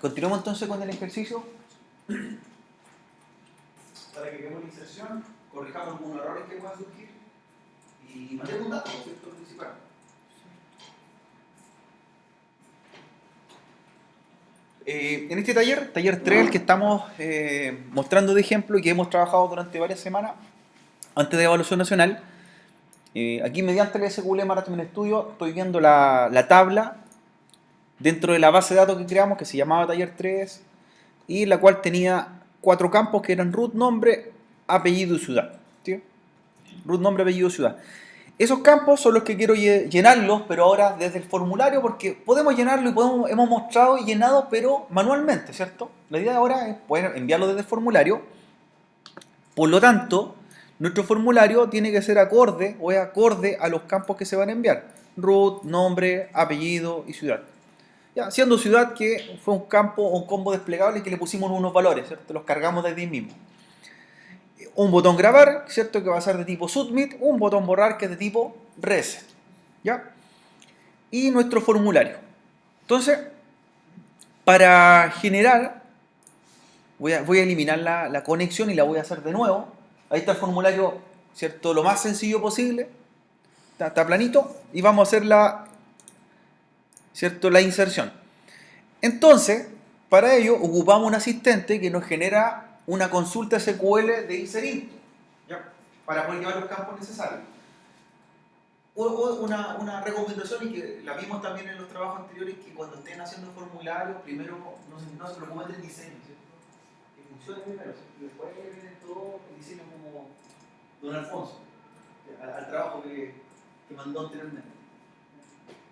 Continuemos entonces con el ejercicio. Para que veamos la inserción, corrijamos algunos errores que puedan surgir y mandemos un dato, ¿cierto? Principal. En este taller 3, el que estamos mostrando de ejemplo y que hemos trabajado durante varias semanas antes de evaluación nacional, aquí mediante el SQL Management Studio estoy viendo la tabla dentro de la base de datos que creamos, que se llamaba taller 3, y la cual tenía 4 campos que eran root, nombre, apellido y ciudad. ¿Sí? Root, nombre, apellido y ciudad. Esos campos son los que quiero llenarlos, pero ahora desde el formulario, porque podemos llenarlo y hemos mostrado y llenado, pero manualmente, ¿cierto? La idea ahora es poder enviarlo desde el formulario. Por lo tanto, nuestro formulario tiene que ser acorde o es acorde a los campos que se van a enviar. Root, nombre, apellido y ciudad. Ya, siendo ciudad que fue un campo o un combo desplegable que le pusimos unos valores, ¿cierto? Los cargamos desde ahí mismo. Un botón grabar, ¿cierto? Que va a ser de tipo submit, un botón borrar que es de tipo reset, ¿ya? Y nuestro formulario. Entonces, para generar, voy a eliminar la conexión y la voy a hacer de nuevo. Ahí está el formulario, ¿cierto? Lo más sencillo posible, está planito, y vamos a hacer ¿cierto? La inserción. Entonces, para ello ocupamos un asistente que nos genera una consulta SQL de inserir, ¿ya? Para poder llevar los campos necesarios. Una recomendación, y que la vimos también en los trabajos anteriores, que cuando estén haciendo formularios, primero no se preocupen del diseño, ¿cierto? Que funcione primero, ¿cierto? Y después viene todo el diseño como Don Alfonso, al trabajo que mandó anteriormente.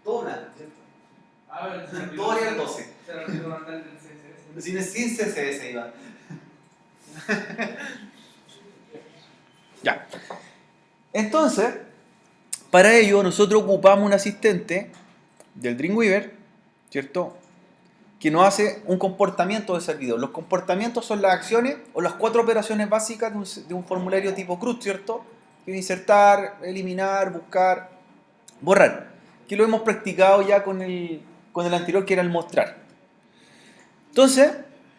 Todo blanco, ¿cierto? Todo haría el 12. Sin CSS iba. Ya. Entonces, para ello nosotros ocupamos un asistente del Dreamweaver, ¿cierto? Que nos hace un comportamiento de servidor. Los comportamientos son las acciones o las 4 operaciones básicas de un formulario tipo CRUD, ¿cierto? Que es insertar, eliminar, buscar, borrar. Que lo hemos practicado ya con el anterior, que era el mostrar. Entonces,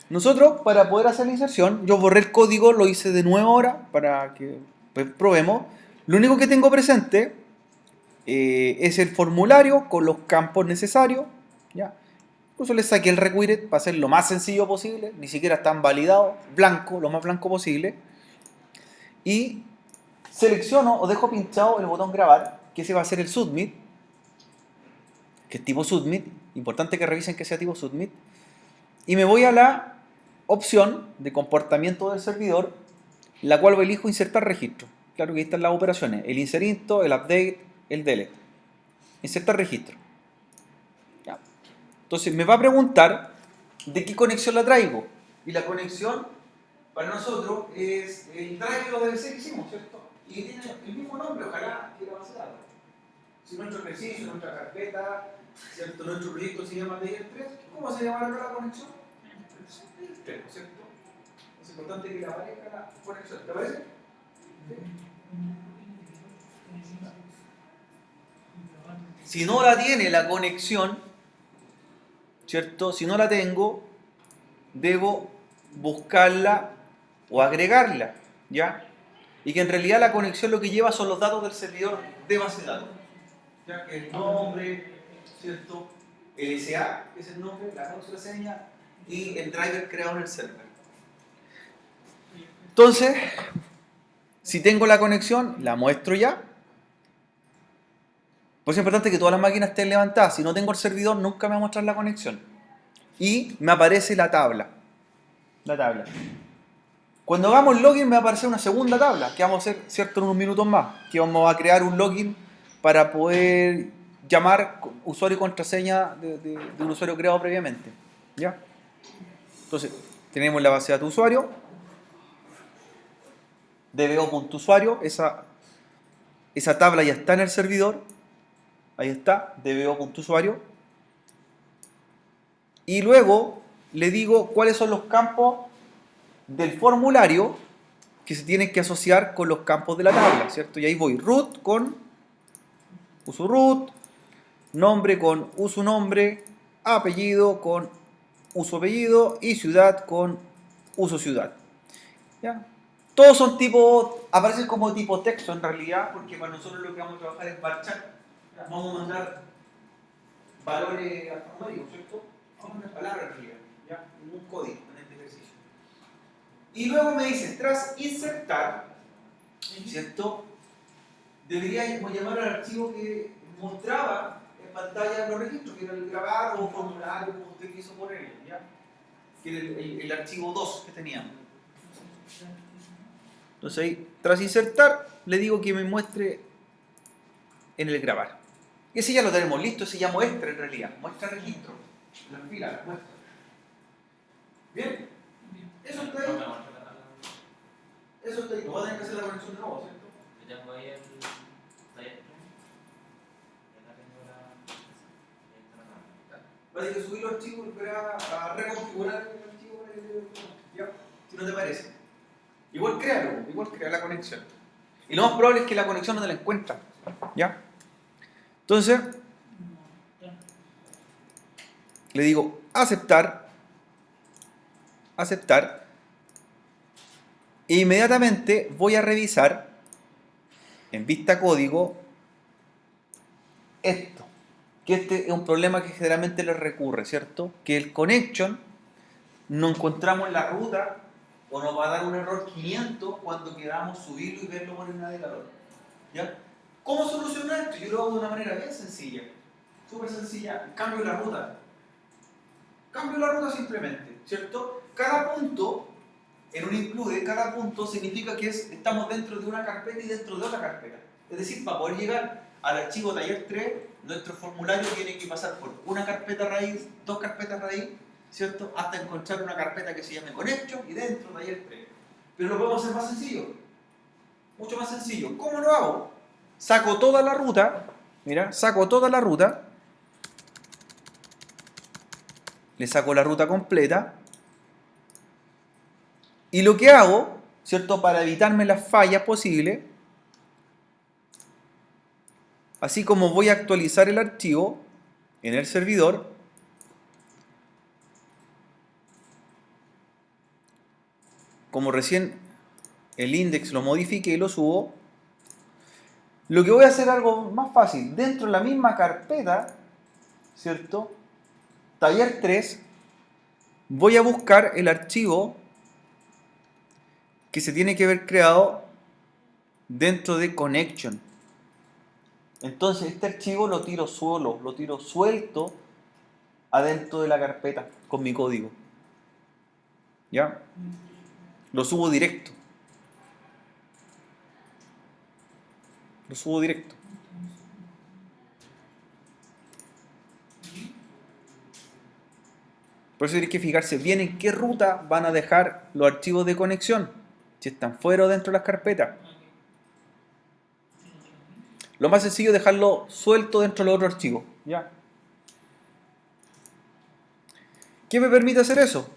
nosotros, para poder hacer la inserción, yo borré el código, lo hice de nuevo ahora, para que pues, probemos. Lo único que tengo presente es el formulario con los campos necesarios, ¿ya? Incluso le saqué el required para hacerlo lo más sencillo posible, ni siquiera están validados, blanco, lo más blanco posible. Y selecciono o dejo pinchado el botón grabar, que ese va a ser el submit, que es tipo submit, importante que revisen que sea tipo submit. Y me voy a la opción de comportamiento del servidor, la cual elijo insertar registro. Claro que ahí están las operaciones, el inserito, el update, el delete. Insertar registro. ¿Ya? Entonces me va a preguntar de qué conexión la traigo. Y la conexión para nosotros es el driver o DLC que hicimos, ¿cierto? Y tiene el mismo nombre, ojalá que la base de datos. Si nuestro ejercicio, nuestra carpeta, ¿cierto? Nuestro proyecto se llama Taller 3, ¿cómo se llama la conexión? Taller 3, ¿cierto? Es importante que le aparezca la conexión. ¿Te parece? Si no la tiene la conexión, ¿cierto? Si no la tengo, debo buscarla o agregarla, ¿ya? Y que en realidad la conexión lo que lleva son los datos del servidor de base de datos, ya que el nombre, ¿cierto? El SA, que es el nombre, la contraseña y el driver creado en el server. Entonces, si tengo la conexión, la muestro ya. Pues es importante que todas las máquinas estén levantadas. Si no tengo el servidor, nunca me va a mostrar la conexión. Y me aparece la tabla. Cuando hagamos login me va a aparecer una segunda tabla, que vamos a hacer, ¿cierto?, en unos minutos más. Que vamos a crear un login para poder llamar usuario y contraseña de un usuario creado previamente. ¿Ya? Entonces, tenemos la base de datos usuario, dbo.usuario, esa tabla ya está en el servidor. Ahí está, dbo.usuario. Y luego le digo cuáles son los campos del formulario que se tienen que asociar con los campos de la tabla, ¿cierto? Y ahí voy, root con usuroot, nombre con usunombre, apellido con uso apellido y ciudad con uso ciudad. ¿Ya? Todos son tipo, aparecen como tipo texto en realidad, porque para nosotros lo que vamos a trabajar es marchar. Vamos a mandar valores alfanuméricos, ¿cierto? Vamos a mandar palabras en realidad, ¿ya? Un código en este ejercicio. Y luego me dice, tras insertar, ¿cierto? Deberíamos llamar al archivo que mostraba en pantalla los registros, que era el grabar o formulario, como usted quiso ponerlo, ¿ya? Que era el archivo 2 que teníamos. Entonces ahí, tras insertar, le digo que me muestre en el grabar. Ese ya lo tenemos listo, ese ya muestra en realidad, muestra registro, las filas, las muestra. Bien, eso está ahí. Eso está ahí, no va a tener que hacer la conexión de nuevo, ¿cierto? Yo tengo ahí el taller 3. Ya tengo Va a tener que subir los archivos y volver a reconfigurar el archivo para que ¿ya? Si no te parece. Igual créalo, igual crea la conexión. Y lo más probable es que la conexión no te la encuentra. ¿Ya? Entonces, le digo aceptar, aceptar, e inmediatamente voy a revisar en vista código esto. Que este es un problema que generalmente les recurre, ¿cierto? Que el connection no encontramos la ruta o nos va a dar un error 500 cuando queramos subirlo y verlo por el navegador. ¿Ya? ¿Cómo solucionar esto? Yo lo hago de una manera bien sencilla, súper sencilla. Cambio la ruta. Cambio la ruta simplemente, ¿cierto? Cada punto, en un include, cada punto significa que estamos dentro de una carpeta y dentro de otra carpeta. Es decir, para poder llegar al archivo taller 3, nuestro formulario tiene que pasar por una carpeta raíz, dos carpetas raíz, ¿cierto? Hasta encontrar una carpeta que se llame connection y dentro taller 3. Pero lo podemos hacer más sencillo, mucho más sencillo. ¿Cómo lo hago? Saco toda la ruta, mira, saco toda la ruta, le saco la ruta completa y lo que hago, ¿cierto? Para evitarme las fallas posibles, así como voy a actualizar el archivo en el servidor, como recién el index lo modifique y lo subo, lo que voy a hacer es algo más fácil. Dentro de la misma carpeta, ¿cierto? Taller 3, voy a buscar el archivo que se tiene que haber creado dentro de connection. Entonces este archivo lo tiro solo, lo tiro suelto adentro de la carpeta con mi código. ¿Ya? Lo subo directo. Lo subo directo. Por eso tienes que fijarse bien en qué ruta van a dejar los archivos de conexión. Si están fuera o dentro de las carpetas. Lo más sencillo es dejarlo suelto dentro de los otros archivos. ¿Ya? ¿Qué me permite hacer eso?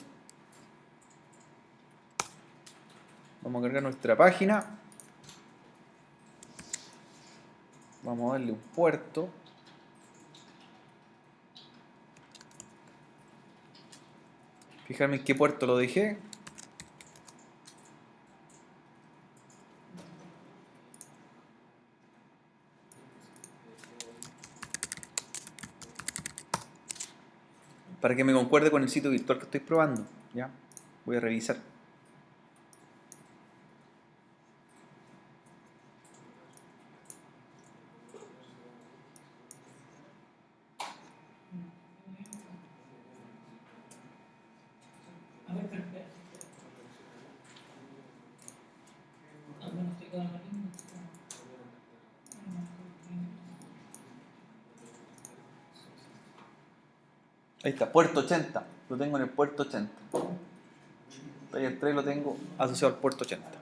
Vamos a cargar nuestra página. Vamos a darle un puerto. Fijarme en qué puerto lo dejé. Para que me concuerde con el sitio virtual que estoy probando. ¿Ya? Voy a revisar. Ahí está, puerto 80. Lo tengo en el puerto 80. Taller 3 lo tengo asociado al puerto 80.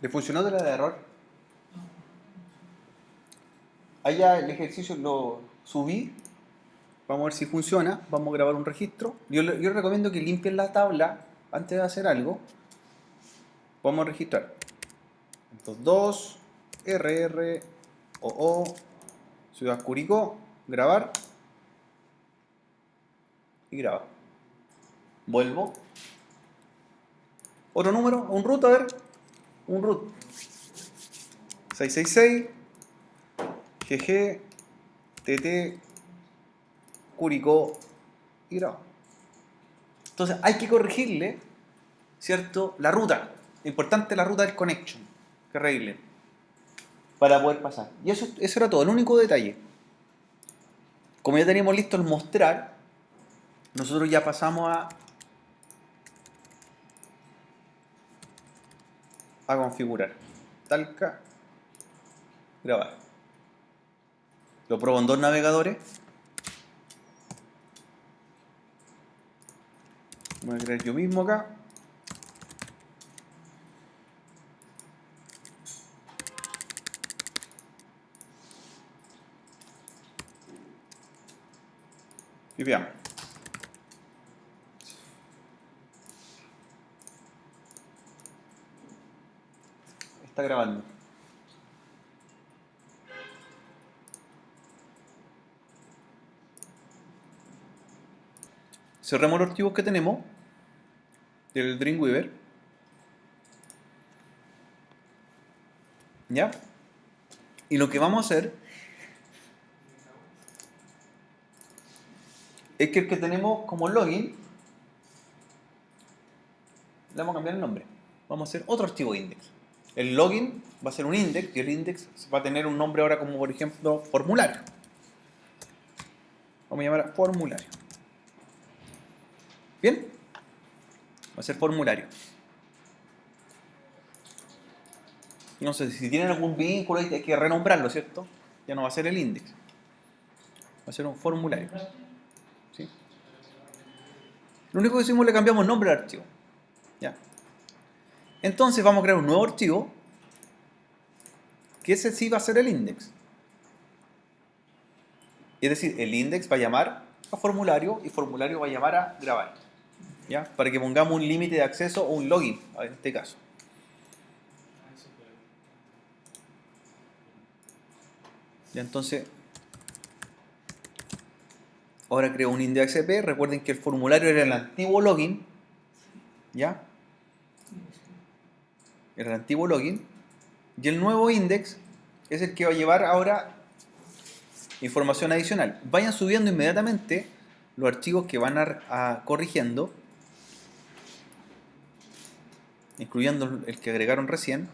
¿Le funcionó de la de error? Allá el ejercicio lo subí. Vamos a ver si funciona. Vamos a grabar un registro. Yo recomiendo que limpien la tabla antes de hacer algo. Vamos a registrar. Entonces 2, RR, OO, Ciudad Curicó, grabar. Y graba. Vuelvo. Otro número, un root, a ver. Un root. 666, GG, TT, Curicó y graba. Entonces hay que corregirle, ¿cierto? La ruta. Importante la ruta del connection. Que arreglen. Para poder pasar. Y eso era todo, el único detalle. Como ya teníamos listo el mostrar, nosotros ya pasamos a configurar. Talca, grabar. Lo pruebo en dos navegadores. Voy a crear yo mismo acá. Y veamos. Está grabando. Cerremos los archivos que tenemos del Dreamweaver. ¿Ya? Y lo que vamos a hacer es que el que tenemos como login le vamos a cambiar el nombre. Vamos a hacer otro archivo index. El login va a ser un index y el index va a tener un nombre ahora como por ejemplo formulario. Vamos a llamar a formulario. ¿Bien? Va a ser formulario. No sé, si tienen algún vínculo hay que renombrarlo, ¿cierto? Ya no va a ser el index. Va a ser un formulario. ¿Sí? Lo único que hicimos es le cambiamos el nombre al archivo. ¿Ya? Entonces vamos a crear un nuevo archivo que ese sí va a ser el index. Es decir, el index va a llamar a formulario y formulario va a llamar a grabar. ¿Ya? Para que pongamos un límite de acceso o un login, en este caso. Ya, entonces, ahora creo un index.php. Recuerden que el formulario era el antiguo login. ¿Ya? Era el antiguo login. Y el nuevo index es el que va a llevar ahora información adicional. Vayan subiendo inmediatamente los archivos que van a corrigiendo, incluyendo el que agregaron recién.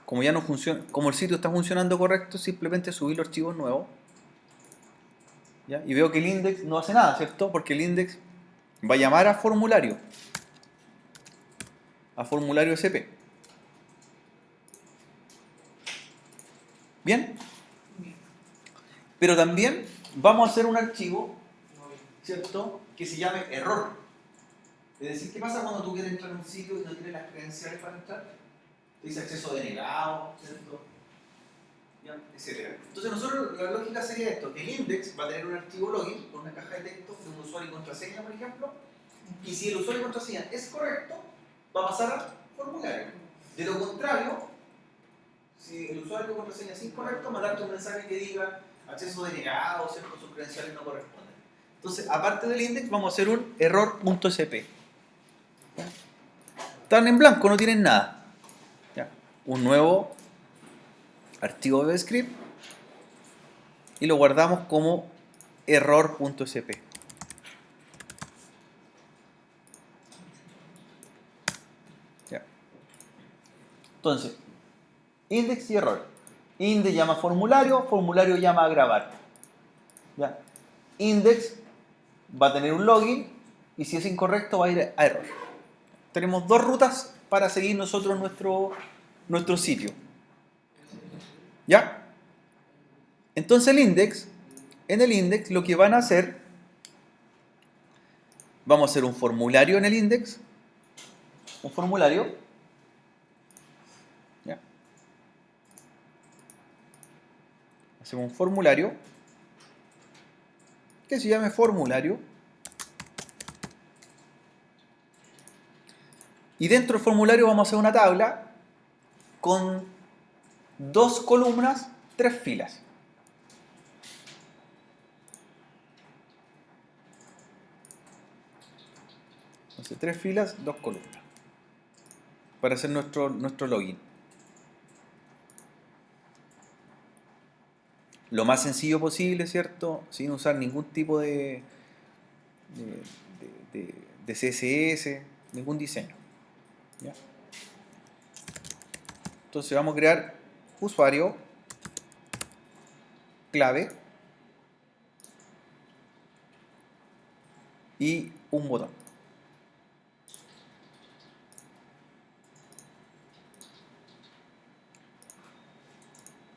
Como ya no funciona, como el sitio está funcionando correcto, simplemente subir los archivos nuevos. ¿Ya? Y veo que el index no hace nada, ¿cierto? Porque el index va a llamar a formulario SP. ¿Bien? Pero también vamos a hacer un archivo, ¿cierto? Que se llame error. Es decir, ¿qué pasa cuando tú quieres entrar a un sitio y no tienes las credenciales para entrar? Te dice acceso denegado, ¿cierto? ¿Ya? Etcétera. Entonces nosotros, la lógica sería esto. El index va a tener un archivo login con una caja de texto de un usuario y contraseña, por ejemplo. Y si el usuario y contraseña es correcto, va a pasar al formulario. De lo contrario, si el usuario y contraseña es incorrecto, mandarte un mensaje que diga acceso denegado, ¿cierto? Sus credenciales no corresponden. Entonces, aparte del index, vamos a hacer un error.sp. Están en blanco, no tienen nada. ¿Ya? Un nuevo archivo de script y lo guardamos como error.sp. ¿Ya? Entonces, index y error. Index llama a formulario, formulario llama a grabar. ¿Ya? Index va a tener un login y si es incorrecto va a ir a error. Tenemos dos rutas para seguir nosotros nuestro sitio. ¿Ya? Entonces en el index lo que van a hacer, vamos a hacer un formulario en el index, un formulario, Hacemos un formulario que se llame formulario. Y dentro del formulario vamos a hacer una tabla con 2 columnas, 3 filas. Entonces, 3 filas, 2 columnas. Para hacer nuestro login. Lo más sencillo posible, ¿cierto? Sin usar ningún tipo de CSS, ningún diseño. ¿Ya? Entonces vamos a crear usuario, clave y un botón.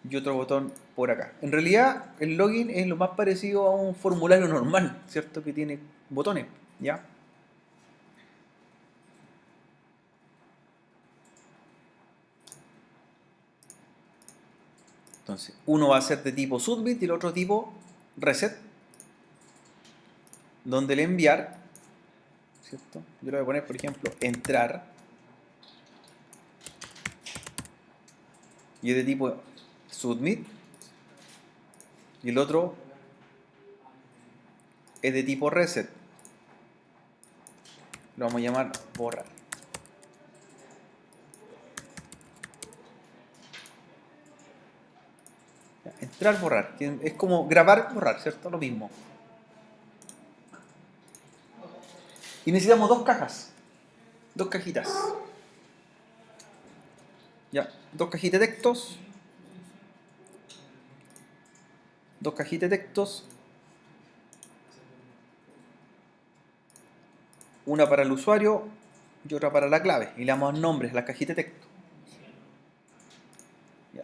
Y otro botón por acá. En realidad, el login es lo más parecido a un formulario normal, ¿cierto? Que tiene botones, ¿ya? Entonces, uno va a ser de tipo submit y el otro tipo reset, donde el enviar, ¿cierto? Yo le voy a poner, por ejemplo, entrar, y es de tipo submit, y el otro es de tipo reset. Lo vamos a llamar borrar. Entrar, borrar, que es como grabar, borrar, ¿cierto? Lo mismo. Y necesitamos 2 cajas, 2 cajitas. Ya, 2 cajitas de textos. 2 cajitas de textos. Una para el usuario y otra para la clave. Y le damos nombres a la cajita de texto. Ya.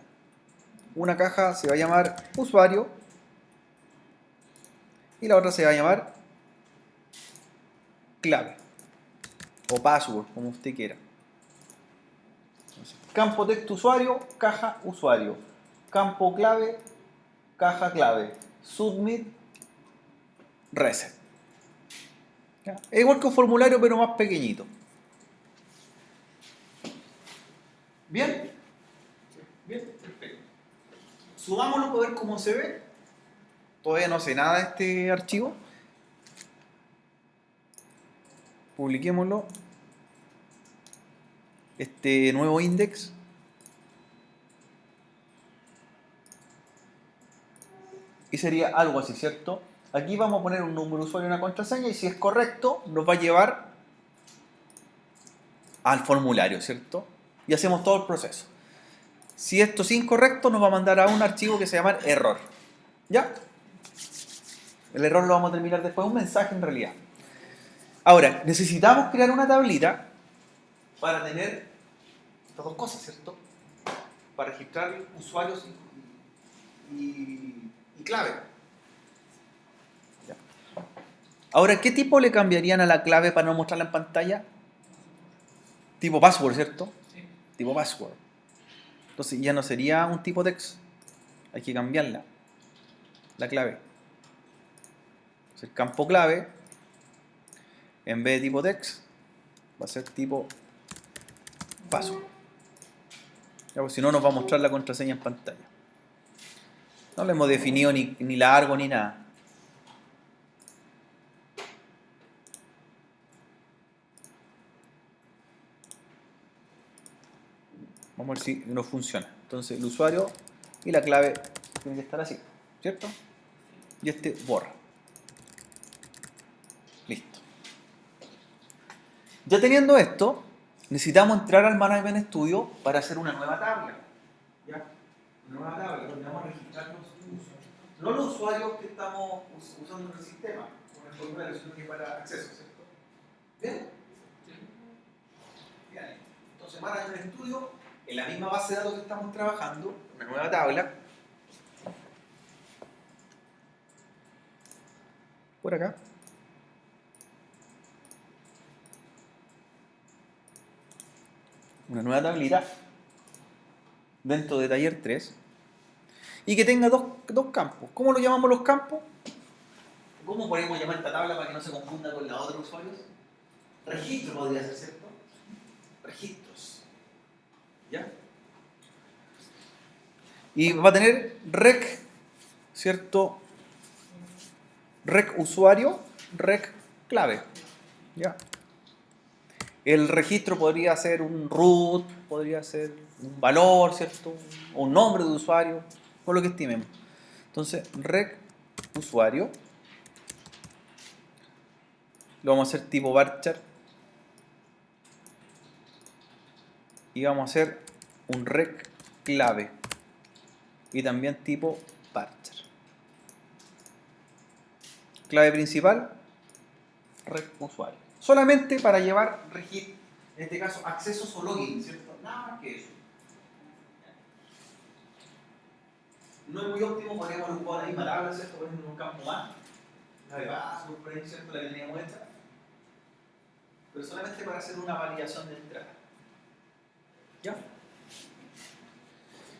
Una caja se va a llamar usuario y la otra se va a llamar clave o password, como usted quiera. Entonces, campo texto usuario, caja usuario. Campo clave, caja clave. Submit, reset. ¿Ya? Es igual que un formulario, pero más pequeñito. ¿Bien? Bien, perfecto. Subámoslo para ver cómo se ve. Todavía no sé nada de este archivo. Publiquémoslo. Este nuevo index. Y sería algo así, ¿cierto? Aquí vamos a poner un número de usuario y una contraseña, y si es correcto, nos va a llevar al formulario, ¿cierto? Y hacemos todo el proceso. Si esto es incorrecto, nos va a mandar a un archivo que se llama error. ¿Ya? El error lo vamos a terminar después, un mensaje en realidad. Ahora, necesitamos crear una tablita para tener estas 2 cosas, ¿cierto? Para registrar usuarios y clave. Ya. Ahora, ¿qué tipo le cambiarían a la clave para no mostrarla en pantalla? Tipo password, ¿cierto? Sí. Tipo password. Entonces ya no sería un tipo text. Hay que cambiarla. La clave. Entonces, el campo clave, en vez de tipo text, va a ser tipo password. Ya, pues, si no, nos va a mostrar la contraseña en pantalla. No le hemos definido ni largo ni nada. Vamos a ver si no funciona. Entonces el usuario y la clave tienen que estar así, ¿cierto? Y este borra. Listo. Ya teniendo esto, necesitamos entrar al Management Studio para hacer una nueva tabla. ¿Ya? Una nueva tabla donde vamos a registrar los usuarios. No los usuarios que estamos usando en el sistema, con el formulario, sino que para acceso, ¿cierto? ¿Bien? Bien. Entonces, Management Studio, en la misma base de datos que estamos trabajando, una nueva tabla. Por acá. Una nueva tablita dentro de taller 3 y que tenga dos campos. ¿Cómo lo llamamos los campos? ¿Cómo podemos llamar esta tabla para que no se confunda con la otra de usuarios? Registro podría ser, ¿cierto? Registros. ¿Ya? Y va a tener rec, ¿cierto? Rec usuario, rec clave. ¿Ya? El registro podría ser un root, podría ser un valor, ¿cierto? O un nombre de usuario, o lo que estimemos. Entonces, rec usuario. Lo vamos a hacer tipo varchar. Y vamos a hacer un rec clave. Y también tipo varchar. Clave principal, rec usuario. Solamente para llevar registro, en este caso accesos o login, ¿cierto? Nada más que eso. No es muy óptimo, podríamos ocupar la misma tabla, ¿cierto? Por ejemplo, un campo más. La de paso, por ahí, ¿cierto? La que teníamos hecha. Pero solamente para hacer una validación de entrada. ¿Ya?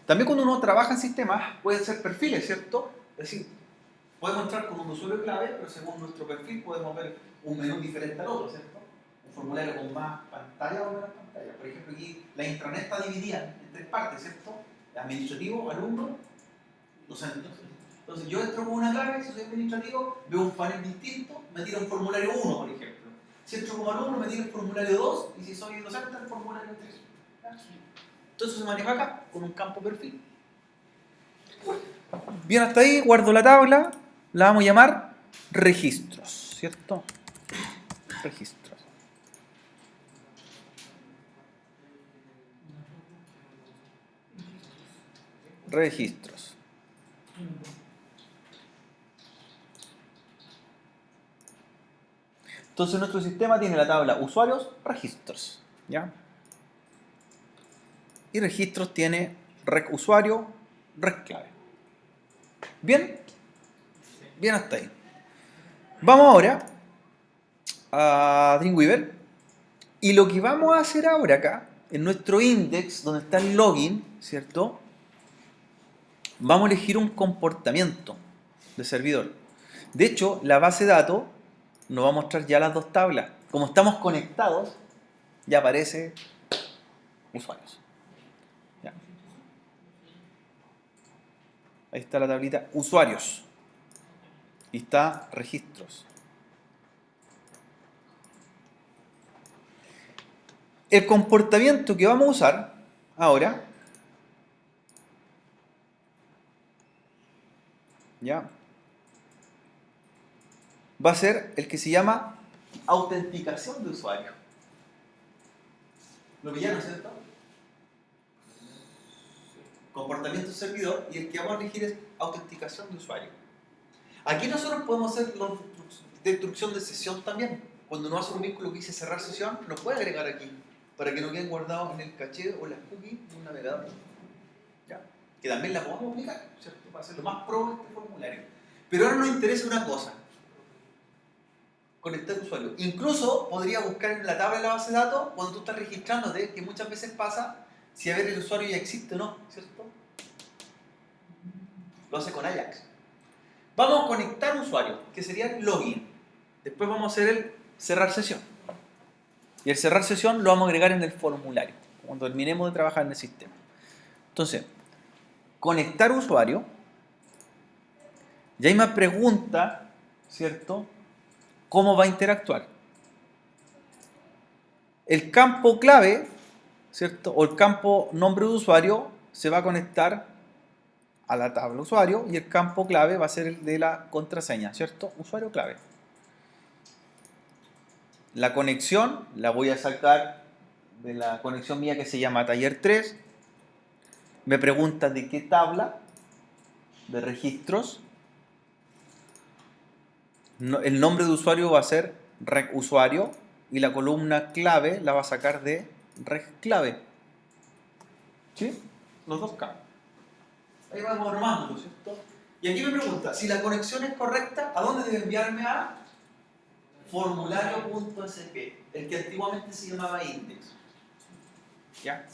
También cuando uno trabaja en sistemas, pueden ser perfiles, ¿cierto? Es decir, podemos entrar con un usuario clave, pero según nuestro perfil podemos ver un menú diferente al otro, ¿cierto? Un formulario con más pantalla o menos pantalla. Por ejemplo, aquí la intranet está dividida en tres partes, ¿cierto? Administrativo, alumno, docente. Entonces yo entro con una clave, si soy administrativo, veo un panel distinto, me tira un formulario 1, por ejemplo. Si entro como alumno, me tira el formulario 2, y si soy docente, el formulario 3. Entonces se maneja acá, con un campo perfil. Bien, hasta ahí, guardo la tabla, la vamos a llamar registros, ¿cierto? Registros. Registros. Entonces nuestro sistema tiene la tabla usuarios, registros, ¿ya? Y registros tiene rec usuario, rec clave. ¿Bien? Bien hasta ahí. Vamos ahora a Dreamweaver. Y lo que vamos a hacer ahora acá, en nuestro index, donde está el login, ¿cierto? Vamos a elegir un comportamiento de servidor. De hecho, la base de datos nos va a mostrar ya las dos tablas. Como estamos conectados, ya aparece usuarios. Ya. Ahí está la tablita usuarios. Y está registros. El comportamiento que vamos a usar ahora, ¿ya? Va a ser el que se llama autenticación de usuario. ¿Lo pillaron, cierto? Comportamiento servidor, y el que vamos a elegir es autenticación de usuario. Aquí nosotros podemos hacer destrucción de sesión también. Cuando uno hace un vínculo que dice cerrar sesión, lo puede agregar aquí, para que no queden guardados en el caché o las cookies de un navegador. ¿Ya? Que también la podemos aplicar, ¿cierto? Para hacerlo más pro de este formulario. Pero ahora nos interesa una cosa: conectar usuario. Incluso podría buscar en la tabla de la base de datos cuando tú estás registrándote, que muchas veces pasa, si a ver el usuario ya existe o no, ¿cierto? Lo hace con Ajax. Vamos a conectar usuario, que sería el login. Después vamos a hacer el cerrar sesión. Y el cerrar sesión lo vamos a agregar en el formulario, cuando terminemos de trabajar en el sistema. Entonces, conectar usuario. Y ahí me pregunta, ¿cierto?, cómo va a interactuar. El campo clave, ¿cierto?, o el campo nombre de usuario se va a conectar a la tabla usuario, y el campo clave va a ser el de la contraseña, ¿cierto? Usuario clave. La conexión la voy a sacar de la conexión mía que se llama taller 3. Me pregunta de qué tabla de registros. El nombre de usuario va a ser reg usuario, y la columna clave la va a sacar de reg clave. ¿Sí? Los dos campos. Ahí vamos armándolo, ¿cierto? Y aquí me pregunta, si la conexión es correcta, ¿a dónde debe enviarme? A formulario.sp, el que antiguamente se llamaba index. ¿Ya?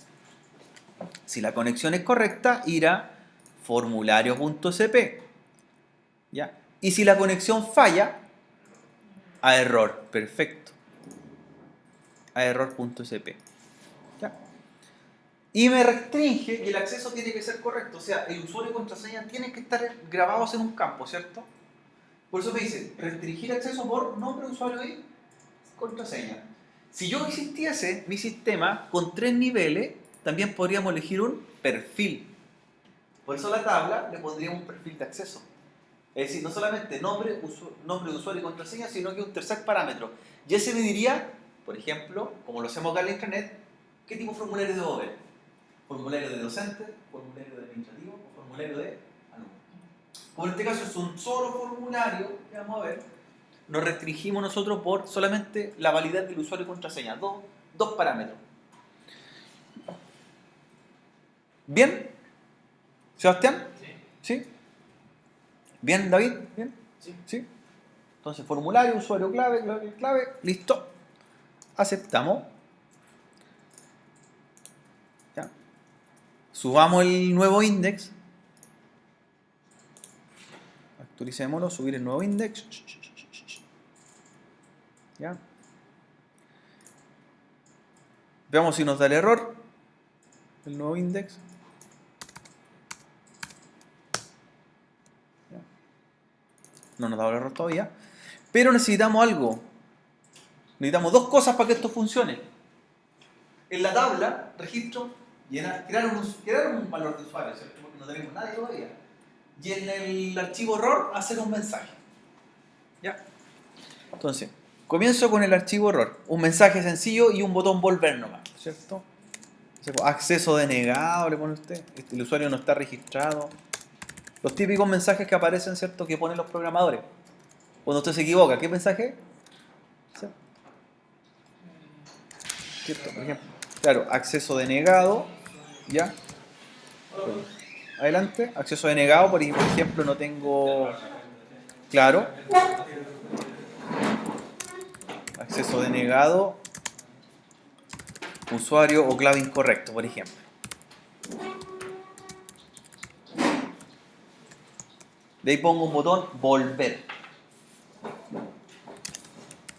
Si la conexión es correcta, ir a formulario.sp. ¿Ya? Y si la conexión falla, a error. Perfecto. A error.sp. ¿Ya? Y me restringe que el acceso tiene que ser correcto. O sea, el usuario y contraseña tienen que estar grabados en un campo, ¿cierto? Por eso me dice, restringir acceso por nombre, usuario y contraseña. Si yo existiese mi sistema con 3 niveles, también podríamos elegir un perfil. Por eso a la tabla le pondríamos un perfil de acceso. Es decir, no solamente nombre, nombre de usuario y contraseña, sino que un tercer parámetro. Y ese me diría, por ejemplo, como lo hacemos acá en la intranet, qué tipo de formulario debo ver. Formulario de docente, formulario de administrativo o formulario de alumno. Como en este caso es un solo formulario que vamos a ver, nos restringimos nosotros por solamente la validez del usuario y contraseña. Dos parámetros. ¿Bien? ¿Sebastián? Sí. ¿Sí? ¿Bien, David? ¿Bien? Sí. ¿Sí? Entonces, formulario, usuario clave, clave, listo. Aceptamos. ¿Ya? Subamos el nuevo index. Actualicémoslo, subir el nuevo index. ¿Ya? Veamos si nos da el error. El nuevo index. ¿Ya? No nos da el error todavía. Pero necesitamos algo. Necesitamos dos cosas para que esto funcione. En la tabla, registro, crear un valor de usuario, ¿cierto? Porque no tenemos nadie todavía. Y en el archivo error, hacer un mensaje. ¿Ya? Entonces, comienzo con el archivo error. Un mensaje sencillo y un botón volver nomás, ¿cierto? Acceso denegado, le pone usted. El usuario no está registrado. Los típicos mensajes que aparecen, ¿cierto? Que ponen los programadores. Cuando usted se equivoca, ¿qué mensaje? ¿Cierto? Por ejemplo, claro, acceso denegado, ¿ya? Adelante, acceso denegado, por ejemplo, no tengo, claro, acceso denegado, usuario o clave incorrecto, por ejemplo. De ahí pongo un botón volver.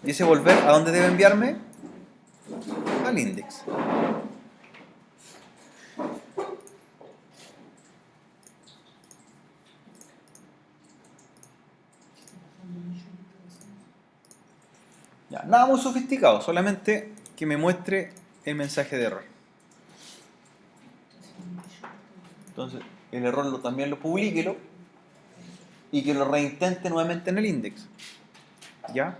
Y ese volver, ¿a dónde debe enviarme? Al index. Ya, nada muy sofisticado, solamente que me muestre el mensaje de error. Entonces, el error también lo publíquelo y que lo reintente nuevamente en el index. ¿Ya?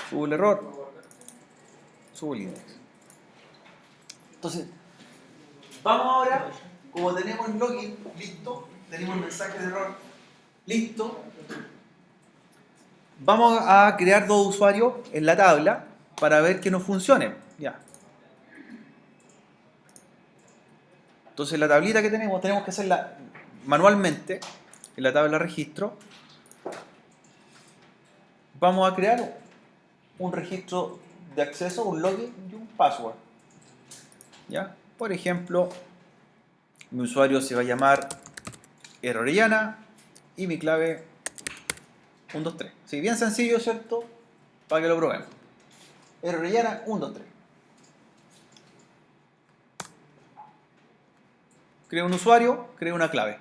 Subo el error, subo el index. Entonces, vamos ahora, como tenemos el login listo, tenemos el mensaje de error listo, vamos a crear dos usuarios en la tabla para ver que nos funcione. Ya. Entonces, la tablita que tenemos que hacerla manualmente en la tabla registro. Vamos a crear un registro de acceso, un login y un password. ¿Ya? Por ejemplo, mi usuario se va a llamar Orellana y mi clave 123. Sí, bien sencillo, ¿cierto? Para que lo probemos. Orellana 123. Creo un usuario, creo una clave.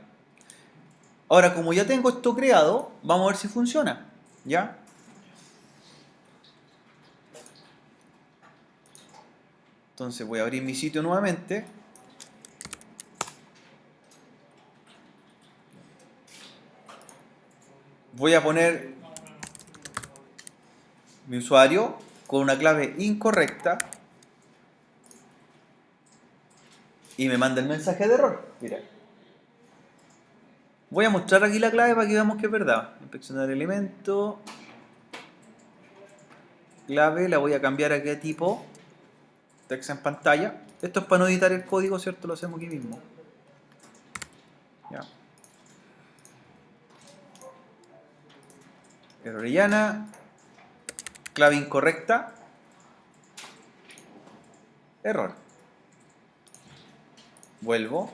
Ahora, como ya tengo esto creado, vamos a ver si funciona. ¿Ya? Entonces voy a abrir mi sitio nuevamente. Voy a poner mi usuario con una clave incorrecta y me manda el mensaje de error. Mira. Voy a mostrar aquí la clave para que veamos que es verdad. Inspeccionar elemento. Clave, la voy a cambiar aquí a tipo text en pantalla. Esto es para no editar el código, ¿cierto? Lo hacemos aquí mismo. Ya. Orellana. Clave incorrecta. error. Vuelvo.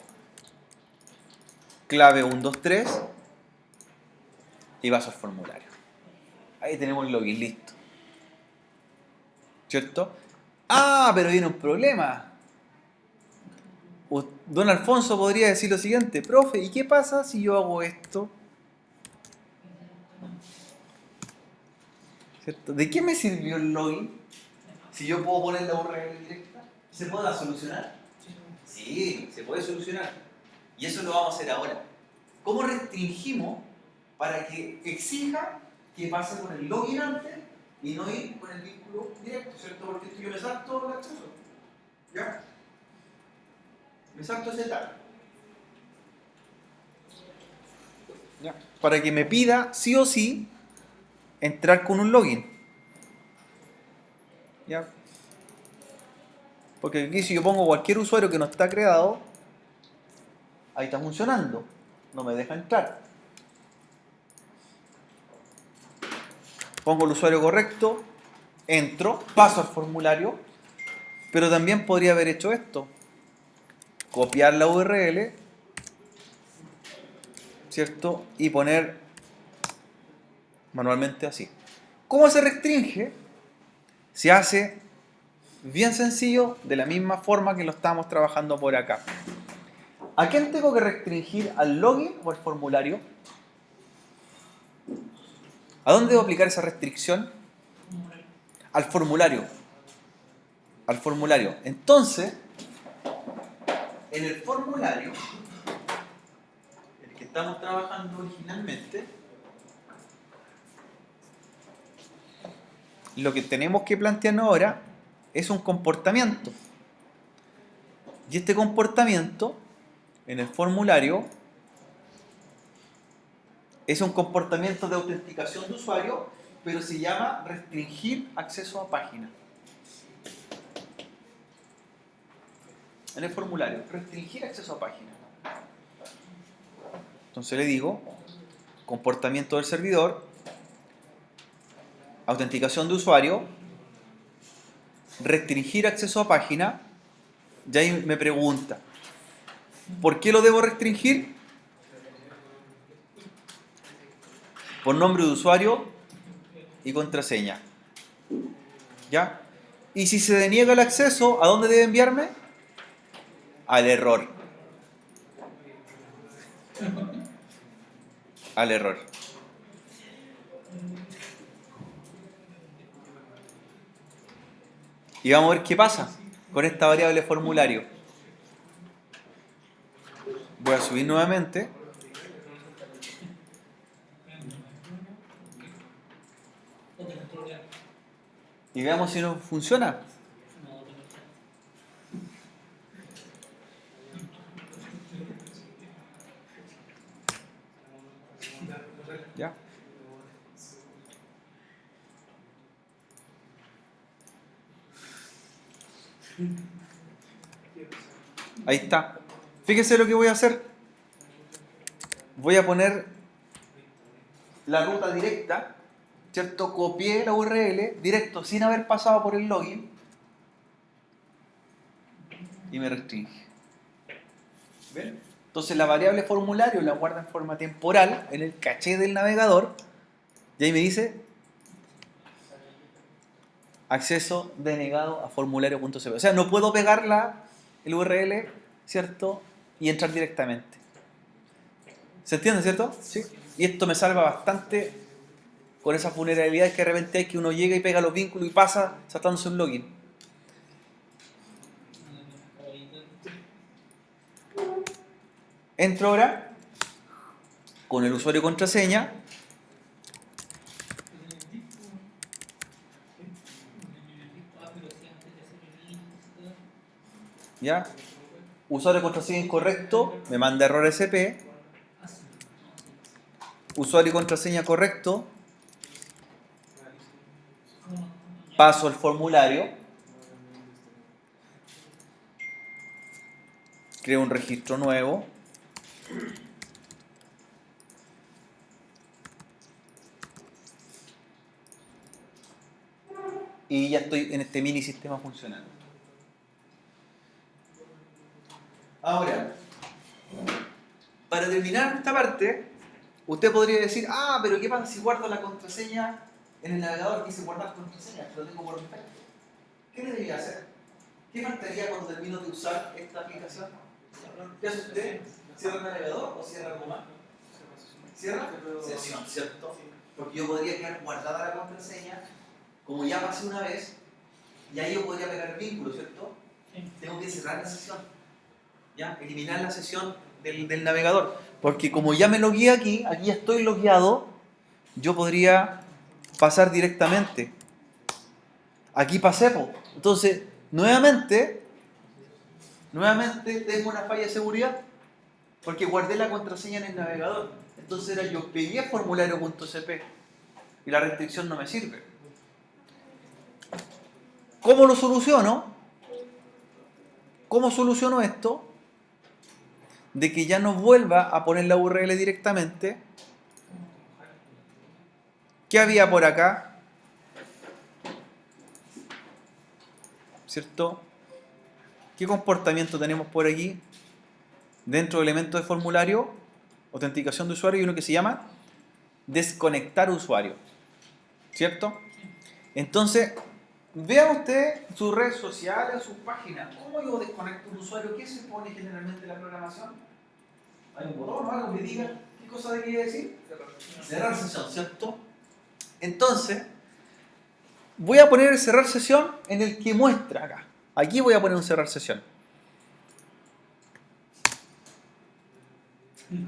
Clave 123 y paso al formulario. Ahí tenemos el login listo. ¿Cierto? Ah, pero viene un problema. Don Alfonso podría decir lo siguiente: profe, ¿y qué pasa si yo hago esto? ¿Cierto? ¿De qué me sirvió el login? Si yo puedo poner la URL directa, ¿se puede solucionar? Sí, se puede solucionar. Y eso lo vamos a hacer ahora. ¿Cómo restringimos para que exija que pase con el login antes y no ir con el vínculo directo, ¿cierto? Porque esto yo me salto el acceso. ¿Ya? Me salto ese tag. ¿Ya? Para que me pida sí o sí entrar con un login. ¿Ya? Porque aquí si yo pongo cualquier usuario que no está creado, ahí está funcionando. No me deja entrar. Pongo el usuario correcto, entro, paso al formulario, pero también podría haber hecho esto. Copiar la URL, ¿cierto? Y poner manualmente así. ¿Cómo se restringe? Se hace bien sencillo, de la misma forma que lo estamos trabajando por acá. ¿A quién tengo que restringir? ¿Al login o al formulario? ¿A dónde debo aplicar esa restricción? Al formulario. Al formulario. Entonces, en el formulario, el que estamos trabajando originalmente, lo que tenemos que plantearnos ahora es un comportamiento. Y este comportamiento, en el formulario, es un comportamiento de autenticación de usuario, pero se llama restringir acceso a página. En el formulario, restringir acceso a página. Entonces le digo, comportamiento del servidor, autenticación de usuario, restringir acceso a página, y ahí me pregunta, ¿por qué lo debo restringir? Por nombre de usuario y contraseña. ¿Ya? Y si se deniega el acceso, ¿a dónde debe enviarme? Al error. Al error. Y vamos a ver qué pasa con esta variable formulario. Voy a subir nuevamente. Y veamos si nos funciona. ¿Ya? Ahí está. Fíjese lo que voy a hacer. Voy a poner la ruta directa, ¿cierto? Copié la URL directo sin haber pasado por el login y me restringe. ¿Ven? Entonces la variable formulario la guarda en forma temporal en el caché del navegador y ahí me dice acceso denegado a formulario.cp. O sea, no puedo pegar el URL, ¿cierto? Y entrar directamente. ¿Se entiende, cierto? Sí. Y esto me salva bastante con esas vulnerabilidades que de repente hay que uno llega y pega los vínculos y pasa saltándose un login. Entro ahora con el usuario y contraseña. ¿Ya? Usuario y contraseña incorrecto, me manda error SP. Usuario y contraseña correcto, paso al formulario, creo un registro nuevo. Y ya estoy en este mini sistema funcionando. Ahora, para terminar esta parte, usted podría decir, pero ¿qué pasa si guardo la contraseña en el navegador que dice guardar contraseña? Lo tengo por defecto. ¿Qué debería hacer? ¿Qué faltaría cuando termino de usar esta aplicación? ¿Qué hace usted? ¿Cierra el navegador o cierra algo más? ¿Cierra? Sesión, ¿cierto? Porque yo podría quedar guardada la contraseña, como ya pasé una vez, y ahí yo podría pegar el vínculo, ¿cierto? Tengo que cerrar la sesión, ¿ya? Eliminar la sesión del navegador. Porque como ya me logueé aquí ya estoy logueado, yo podría pasar directamente. Aquí pasé, po. Entonces, nuevamente tengo una falla de seguridad porque guardé la contraseña en el navegador. Entonces era yo pedí formulario.cp y la restricción no me sirve. ¿Cómo lo soluciono? ¿Cómo soluciono esto? De que ya no vuelva a poner la URL directamente. ¿Qué había por acá? ¿Cierto? ¿Qué comportamiento tenemos por aquí? Dentro del elemento de formulario, autenticación de usuario, y uno que se llama desconectar usuario. ¿Cierto? Entonces, vea usted sus redes sociales, sus páginas. ¿Cómo yo desconecto un usuario? ¿Qué se pone generalmente en la programación? ¿Hay un botón o algo que diga qué cosa debería decir? Cerrar sesión, ¿cierto? Entonces, voy a poner el cerrar sesión en el que muestra acá. Aquí voy a poner un cerrar sesión.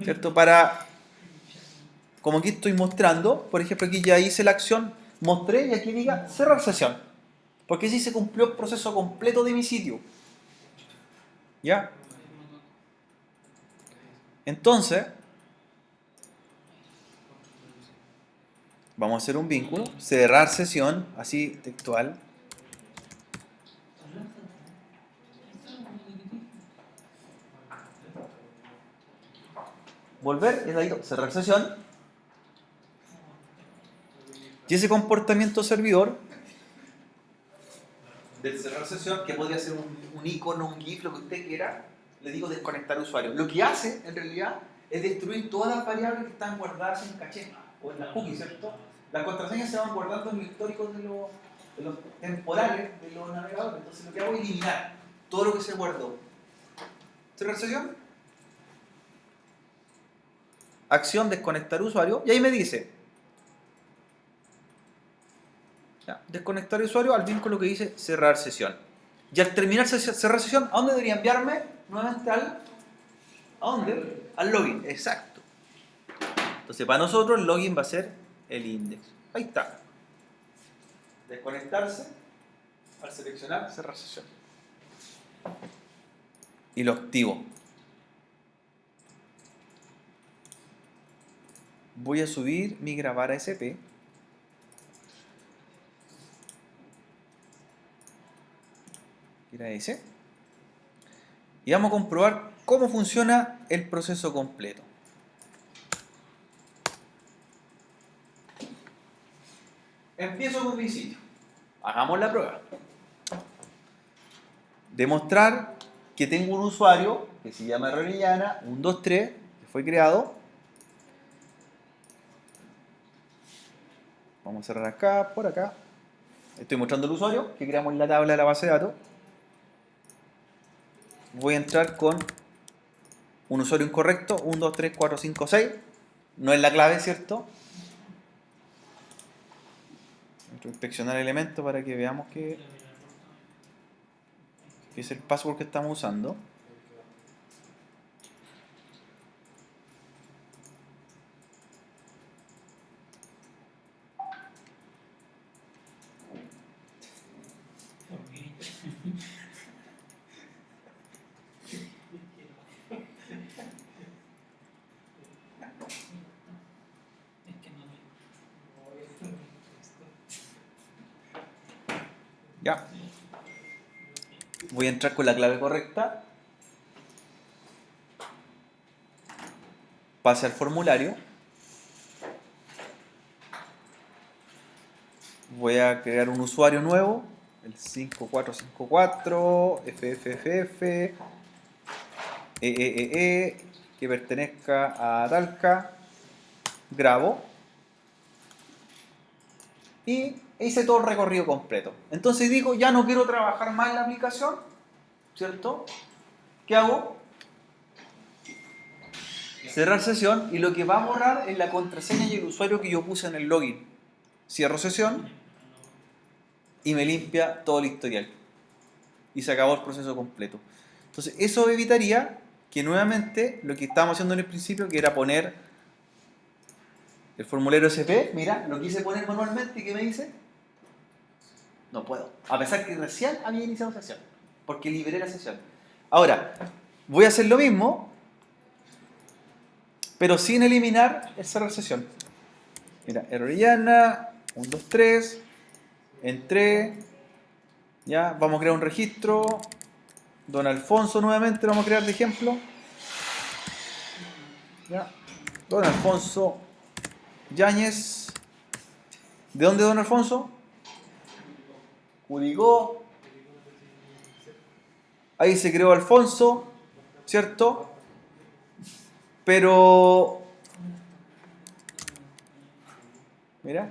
¿Cierto? Como aquí estoy mostrando, por ejemplo, aquí ya hice la acción, mostré y aquí diga cerrar sesión. Porque así se cumplió el proceso completo de mi sitio. ¿Ya? Entonces, vamos a hacer un vínculo, cerrar sesión, así textual. Volver, y ahí cerrar sesión. Y ese comportamiento servidor del cerrar sesión, que podría ser un icono, un GIF, lo que usted quiera, le digo desconectar usuario. Lo que hace, en realidad, es destruir todas las variables que están guardadas en caché o en la cookie, ¿cierto? Las contraseñas se van guardando en los históricos de los temporales de los navegadores. Entonces lo que hago es eliminar todo lo que se guardó. ¿Cerrar sesión? Acción desconectar usuario. Y ahí me dice, ya, desconectar usuario al vínculo que dice cerrar sesión. Y al terminar cerrar sesión, ¿a dónde debería enviarme? Nuevamente ¿a dónde? Al login, exacto. Entonces para nosotros el login va a ser el index. Ahí está. Desconectarse al seleccionar cerrar sesión. Y lo activo. Voy a subir mi grabar a SP. Era ese. Y vamos a comprobar cómo funciona el proceso completo. Empiezo con mi sitio. Hagamos la prueba. Demostrar que tengo un usuario que se llama Rorillana 123, que fue creado. Vamos a cerrar acá, por acá. Estoy mostrando el usuario que creamos en la tabla de la base de datos. Voy a entrar con un usuario incorrecto, 1, 2, 3, 4, 5, 6. No es la clave, ¿cierto? Entro a inspeccionar el elemento para que veamos que es el password que estamos usando. Ya. Voy a entrar con la clave correcta. Pase al formulario. Voy a crear un usuario nuevo. El 5454 FFFF que pertenezca a Talca, grabo y hice todo el recorrido completo. Entonces digo, ya no quiero trabajar más en la aplicación, ¿cierto? ¿Qué hago? Cerrar sesión y lo que va a borrar es la contraseña y el usuario que yo puse en el login. Cierro sesión y me limpia todo el historial. Y se acabó el proceso completo. Entonces eso evitaría que nuevamente lo que estábamos haciendo en el principio, que era poner el formulario SP, mira, lo quise poner manualmente y ¿qué me dice? No puedo. A pesar que recién había iniciado sesión. Porque liberé la sesión. Ahora, voy a hacer lo mismo, pero sin eliminar el cerrar sesión. Mira, Orellana, 1, 2, 3, entré, ya, vamos a crear un registro, Don Alfonso nuevamente, lo vamos a crear de ejemplo. Ya, Don Alfonso Yáñez. ¿De dónde Don Alfonso? Curicó. Ahí se creó Alfonso, ¿cierto? Pero, mira,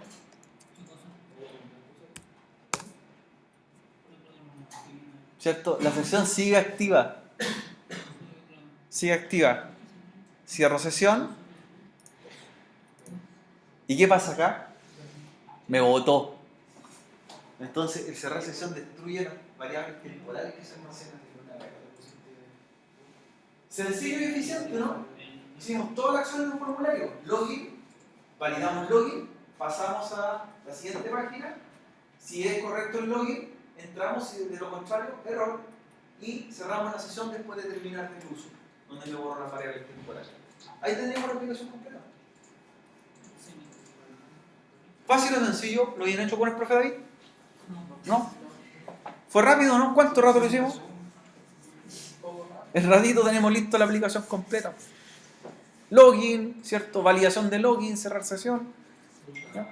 ¿cierto? La sesión sigue activa. Sigue activa. Cierro sesión. ¿Y qué pasa acá? Me botó. Entonces, el cerrar sesión destruye las variables temporales que se almacenan en una red. Sencillo y eficiente, ¿no? Hicimos toda la acción en un formulario. Login, validamos login, pasamos a la siguiente página. Si es correcto el login, entramos y de lo contrario, error. Y cerramos la sesión después de terminar el uso, donde me borro las variables temporales. Ahí tenemos la aplicación completa. Fácil o sencillo, ¿lo habían hecho con el profe David? ¿No? ¿Fue rápido, no? ¿Cuánto rato lo hicimos? El ratito tenemos listo la aplicación completa. Login, ¿cierto? Validación de login, cerrar sesión. ¿Ya?